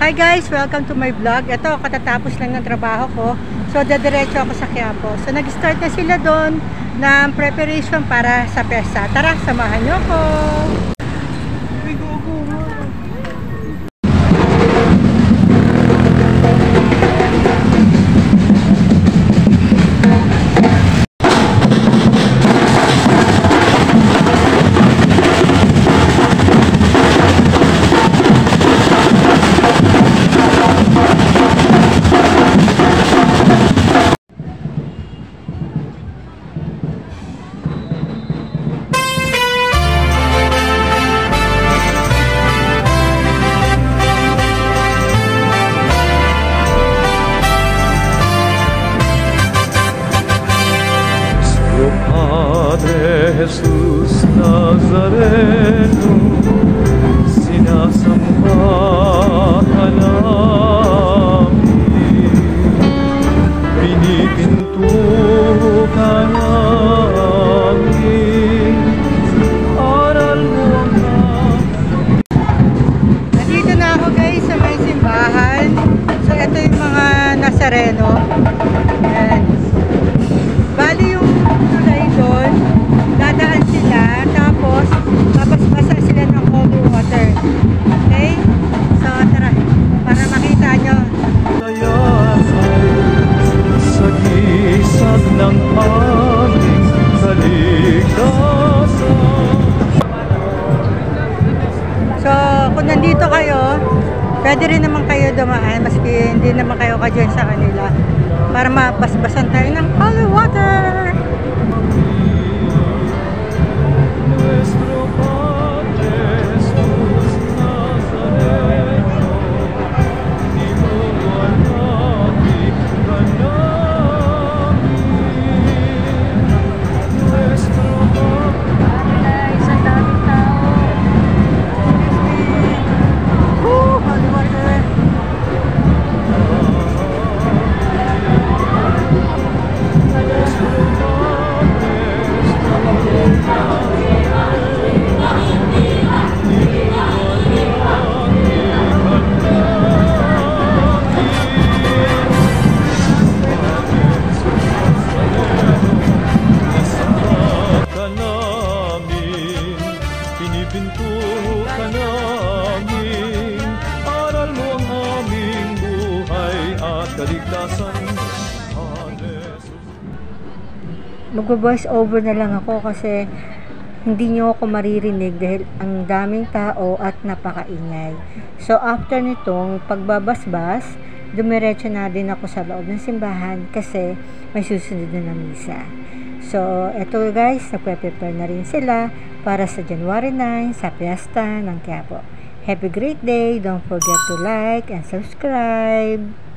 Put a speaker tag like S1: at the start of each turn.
S1: Hi guys! Welcome to my vlog. Ito, katatapos lang ng trabaho ko. So, dadiretso ako sa Quiapo. So, nag-start na sila doon ng preparation para sa pesta. Tara, samahan nyo ko!
S2: Jesus Nazareno, sinasamba ka namin, pinipinto ka namin, aral mo ang
S1: Nandito na ako guys sa may simbahan. So ito yung mga Nazareno. Ayan. Bali yung tulay doon, dadaan sila, tapos babasbasa sila ng holy water. Okay? So tara, para makita nyo.
S2: sa gisag ng aming kaligtasan.
S1: So kung nandito kayo, pwede rin naman kayo dumaan, maski hindi naman kayo ka-join sa kanila, para mabasbasan tayo ng holy water.
S2: Nuestro Padre Jesus Nazareno, di mo alapit ka namin. Nuestro
S1: Guys, ang daming tao. Holy water.
S2: ka namin, pinipinto ka namin, aral mo ang aming buhay at kaligtasan.
S1: Mag-voice over na lang ako kasi hindi nyo ako maririnig dahil ang daming tao at napakaingay. So after nitong pagbabasbas, dumiretso na din ako sa loob ng simbahan kasi may susunod na misa. So eto guys, nagpe-prepare na rin sila para sa January 9 sa Fiesta ng Quiapo. Have a great day! Don't forget to like and subscribe!